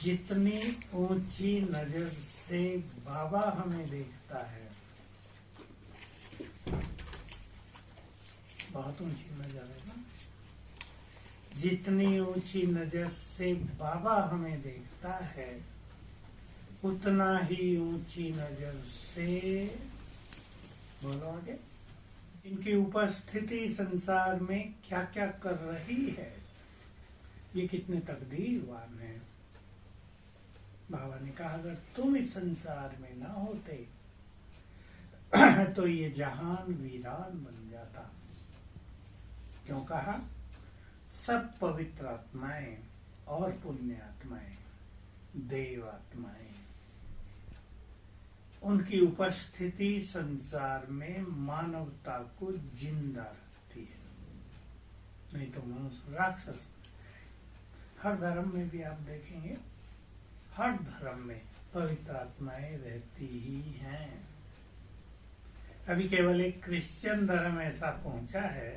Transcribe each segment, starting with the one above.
जितनी ऊंची नजर से बाबा हमें देखता है, बहुत ऊंची नजर है ना। जितनी ऊंची नजर से बाबा हमें देखता है, उतना ही ऊंची नजर से, बोलो आगे, इनकी उपस्थिति संसार में क्या क्या कर रही है, ये कितने तकदीरवान है। बाबा ने कहा अगर तुम इस संसार में ना होते तो ये जहान वीरान बन जाता। क्यों कहा? सब पवित्र आत्माएं और पुण्य आत्माएं, देव आत्माएं, उनकी उपस्थिति संसार में मानवता को जिंदा रखती है। नहीं तो मनुष्य राक्षस। हर धर्म में भी आप देखेंगे, हर धर्म में पवित्र आत्माएं रहती ही हैं। अभी केवल एक क्रिश्चियन धर्म ऐसा पहुंचा है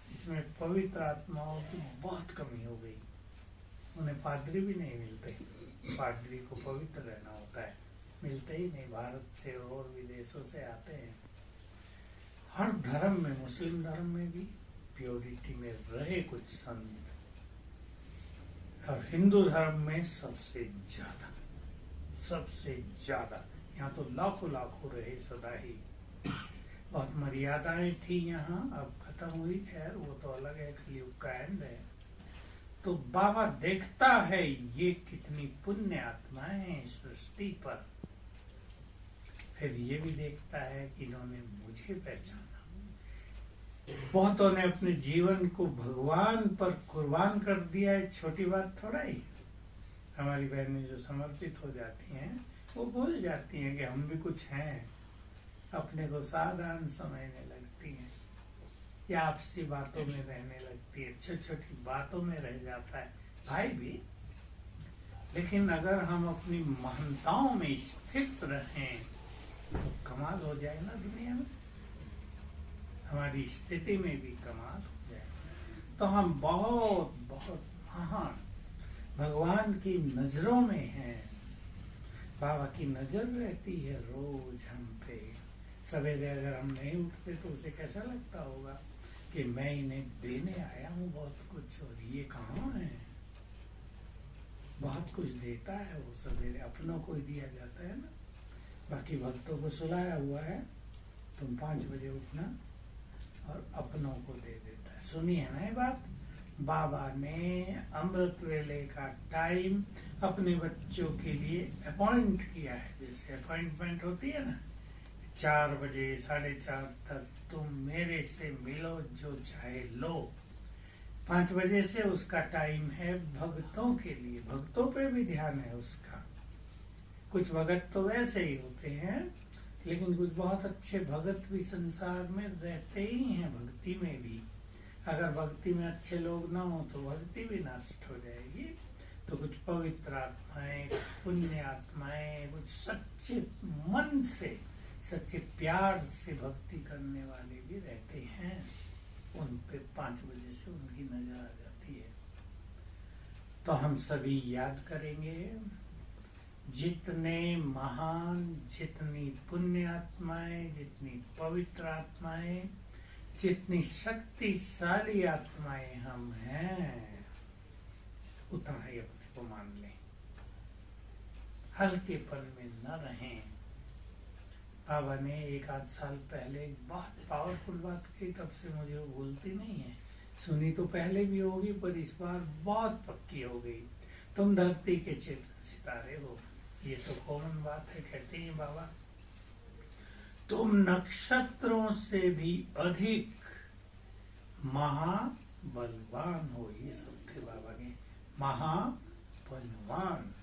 जिसमें पवित्र आत्माओं की बहुत कमी हो गई। उन्हें पादरी भी नहीं मिलते। पादरी को पवित्र रहना होता है, मिलते ही नहीं। भारत से और विदेशों से आते हैं। हर धर्म में, मुस्लिम धर्म में भी प्योरिटी में रहे कुछ संत, और हिंदू धर्म में सबसे ज्यादा। यहाँ तो लाखों लाखों रहे सदा ही। बहुत मर्यादाएं थी यहाँ, अब खत्म हुई। खैर वो तो अलग है, कलयुग का एंड है। तो बाबा देखता है ये कितनी पुण्य आत्माएं हैं इस सृष्टि पर। फिर ये भी देखता है कि इन्होंने मुझे पहचाना। बहुतों ने अपने जीवन को भगवान पर कुर्बान कर दिया है। छोटी बात थोड़ा ही। हमारी बहनें जो समर्पित हो जाती हैं वो भूल जाती हैं कि हम भी कुछ हैं। अपने को साधारण समझने लगती हैं या आपसी बातों में रहने लगती है। छोटी छोटी बातों में रह जाता है भाई भी। लेकिन अगर हम अपनी महानताओं में स्थित रहें तो कमाल हो जाए ना दुनिया में। हमारी स्थिति में भी कमाल हो जाए तो हम बहुत बहुत महान भगवान की नजरों में हैं। बाबा की नजर रहती है रोज हम पे। सवेरे अगर हम नहीं उठते तो उसे कैसा लगता होगा कि मैं इन्हें देने आया हूँ बहुत कुछ, और ये कहाँ है। बहुत कुछ देता है वो। सवेरे अपनों को ही दिया जाता है ना, बाकी भक्तों को सुलाया हुआ है। तुम 5 बजे उठना, और अपनों को दे देता है। सुनिए ना ये बात। बाबा ने अमृत वेले का टाइम अपने बच्चों के लिए अपॉइंट किया है। जैसे अपॉइंटमेंट होती है ना, 4 बजे 4:30 तक तुम मेरे से मिलो, जो चाहे लो। 5 बजे से उसका टाइम है भक्तों के लिए। भक्तों पे भी ध्यान है उसका। कुछ भगत तो वैसे ही होते हैं, लेकिन कुछ बहुत अच्छे भगत भी संसार में रहते ही हैं। भक्ति में भी, अगर भक्ति में अच्छे लोग ना हो तो भक्ति भी नष्ट हो जाएगी। तो कुछ पवित्र आत्माएं, कुछ पुण्य आत्माएं, कुछ सच्चे मन से, सच्चे प्यार से भक्ति करने वाले भी रहते हैं। उन पे 5 बजे से उनकी नजर आ जाती है। तो हम सभी याद करेंगे, जितने महान, जितनी पुण्य आत्माएं, जितनी पवित्र आत्माएं, जितनी शक्तिशाली आत्माएं हम हैं, उतना ही अपने को मान लें। हल्केपन में न रहें। बाबा ने 1 आध साल पहले एक बहुत पावरफुल बात कही, तब से मुझे वो भूलती नहीं है। सुनी तो पहले भी होगी, पर इस बार बहुत पक्की हो गई। तुम धरती के चेतन सितारे हो। ये तो कॉमन बात है, कहते हैं बाबा। तुम नक्षत्रों से भी अधिक महाबलवान हो। ये सब थे बाबा के, महाबलवान।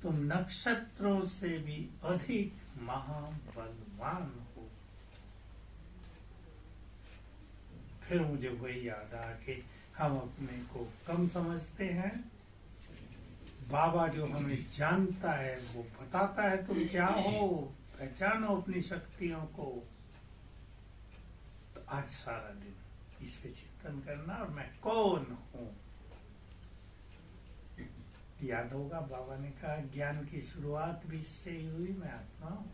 तुम नक्षत्रों से भी अधिक महाबलवान हो। फिर मुझे वही याद आ कि हम अपने को कम समझते हैं। बाबा जो हमें जानता है वो बताता है तुम क्या हो, पहचानो अपनी शक्तियों को। तो आज सारा दिन इस पे चिंतन करना, और मैं कौन हूं, याद होगा बाबा ने कहा ज्ञान की शुरुआत भी इससे ही हुई, मैं आत्मा हूँ।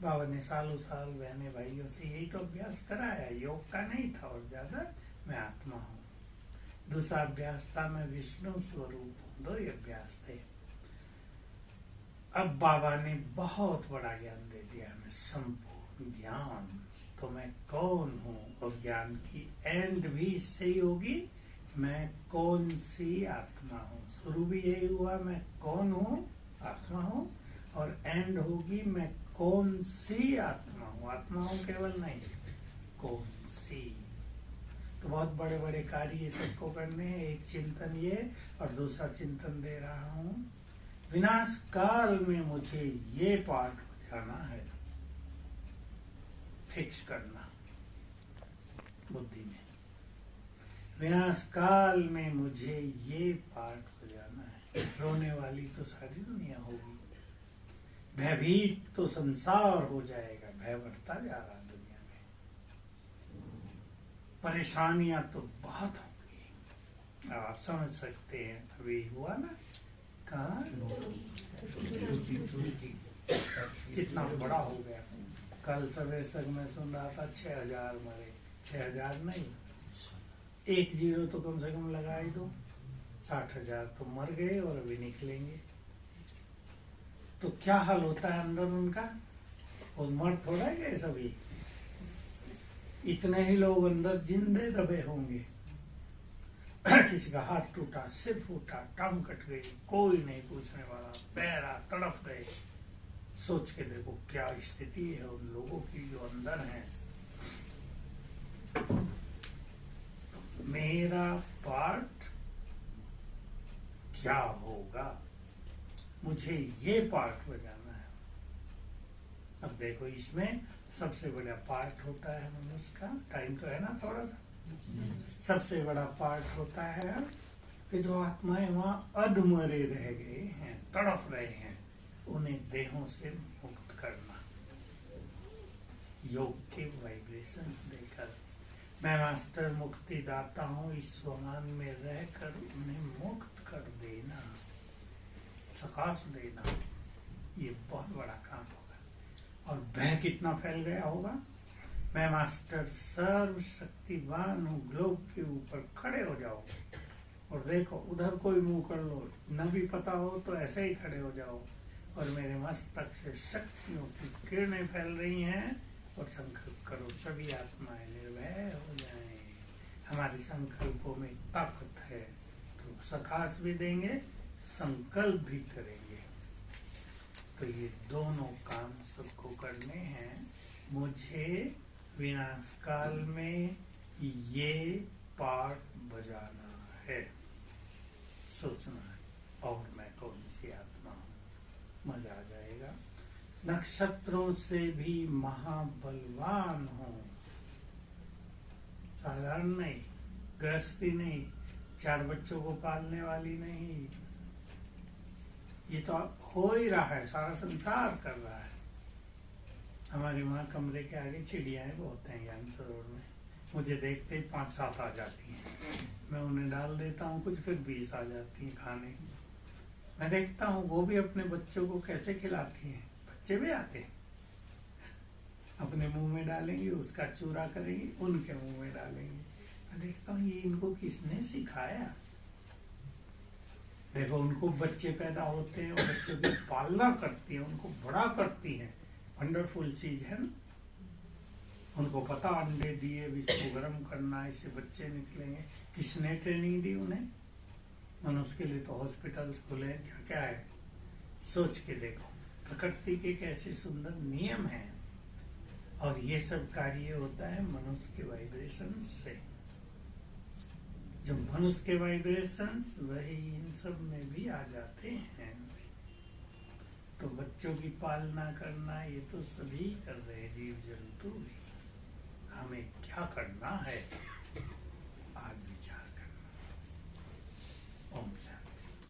बाबा ने सालों साल बहने भाइयों से यही तो अभ्यास कराया, योग का नहीं था और ज्यादा, मैं आत्मा हूँ। दूसरा अभ्यास था मैं विष्णु स्वरूप हूँ। दो ही अभ्यास थे। अब बाबा ने बहुत बड़ा ज्ञान दे दिया, मैं संपूर्ण ज्ञान, तो मैं कौन हूँ, और ज्ञान की एंड भी इससे ही होगी, मैं कौन सी आत्मा हूँ। शुरू भी यही हुआ, मैं कौन हूँ, आत्मा हूँ, और एंड होगी मैं कौन सी आत्मा हूँ। आत्मा हूँ केवल नहीं, कौन सी। तो बहुत बड़े बड़े कार्य ये सबको करने हैं। एक चिंतन ये, और दूसरा चिंतन दे रहा हूँ, विनाश काल में मुझे ये पाठ बजाना है। फिक्स करना बुद्धि में, विनाश काल में मुझे ये पाठ बजाना है। रोने वाली तो सारी दुनिया होगी, भयभीत तो संसार हो जाएगा, भय बढ़ता जा रहा दुनिया में, परेशानियां तो बहुत होंगी। आप समझ सकते हैं, अभी हुआ ना, कहा कितना बड़ा हो गया। कल सवेरे तक मैं सुन रहा था 6000 मरे, 6000 नहीं, 1 0 तो कम से कम लगा ही दो, 60,000 तो मर गए और अभी निकलेंगे। तो क्या हाल होता है अंदर उनका, और मर थोड़ा गए सभी, इतने ही लोग अंदर जिंदे दबे होंगे। किसी का हाथ टूटा, सिर फूटा, टांग कट गई, कोई नहीं पूछने वाला, पैरा तड़प गए। सोच के देखो क्या स्थिति है उन लोगों की जो अंदर हैं। मेरा पार्ट क्या होगा, मुझे ये पार्ट बजाना है। अब देखो इसमें सबसे बड़ा पार्ट होता है मनुष्य का, टाइम तो है ना थोड़ा सा, सबसे बड़ा पार्ट होता है कि जो आत्माएं वहां अधमरे रह गए हैं, तड़प रहे हैं, उन्हें देहों से मुक्त करना, योग के वाइब्रेशंस देकर। मैं मास्टर मुक्ति दाता हूँ, इस स्वमान में रहकर उन्हें मुक्त कर देना, प्रकाश देना, ये बहुत बड़ा काम होगा। और भय कितना फैल गया होगा। मैं मास्टर सर्वशक्तिवान हूँ, ग्लोब के ऊपर खड़े हो जाओ और देखो उधर कोई मुंह कर लो, न भी पता हो तो ऐसे ही खड़े हो जाओ, और मेरे मस्तक से शक्तियों की किरणें फैल रही हैं, और संकल्प करो सभी आत्माएं निर्भय हो जाएं। हमारे संकल्पों में ताकत है, तो सखास भी देंगे, संकल्प भी करेंगे। तो ये दोनों काम सबको करने हैं। मुझे विनाश काल में ये पार्ट बजाना है, सोचना है, और मैं कौन सी आत्मा हूँ, मजा आ जाएगा। नक्षत्रों से भी महाबलवान हूँ, साधारण नहीं, गृहस्थी नहीं, 4 बच्चों को पालने वाली नहीं, ये तो हो ही रहा है, सारा संसार कर रहा है। हमारे वहाँ कमरे के आगे चिड़ियाएं बहुत हैं ज्ञान सरोवर में, मुझे देखते ही 5-7 आ जाती हैं। मैं उन्हें डाल देता हूँ कुछ, फिर 20 आ जाती हैं खाने। मैं देखता हूँ वो भी अपने बच्चों को कैसे खिलाती हैं, बच्चे भी आते हैं, अपने मुंह में डालेंगे, उसका चूरा करेंगे, उनके मुंह में डालेंगे। मैं देखता हूँ ये इनको किसने सिखाया। देखो उनको बच्चे पैदा होते हैं और बच्चों की पालना करती है, उनको बड़ा करती है, वंडरफुल चीज है ना। उनको पता अंडे दिए भी इसको गर्म करना, इससे बच्चे निकलेंगे, किसने ट्रेनिंग दी उन्हें। मनुष्य के लिए तो हॉस्पिटल्स खुले हैं, क्या क्या है, सोच के देखो। प्रकृति के कैसे सुंदर नियम हैं, और ये सब कार्य होता है मनुष्य के वाइब्रेशन से। जो मनुष्य के वाइब्रेशंस वही इन सब में भी आ जाते हैं। तो बच्चों की पालना करना ये तो सभी कर रहे हैं, जीव जंतु भी। हमें क्या करना है आज विचार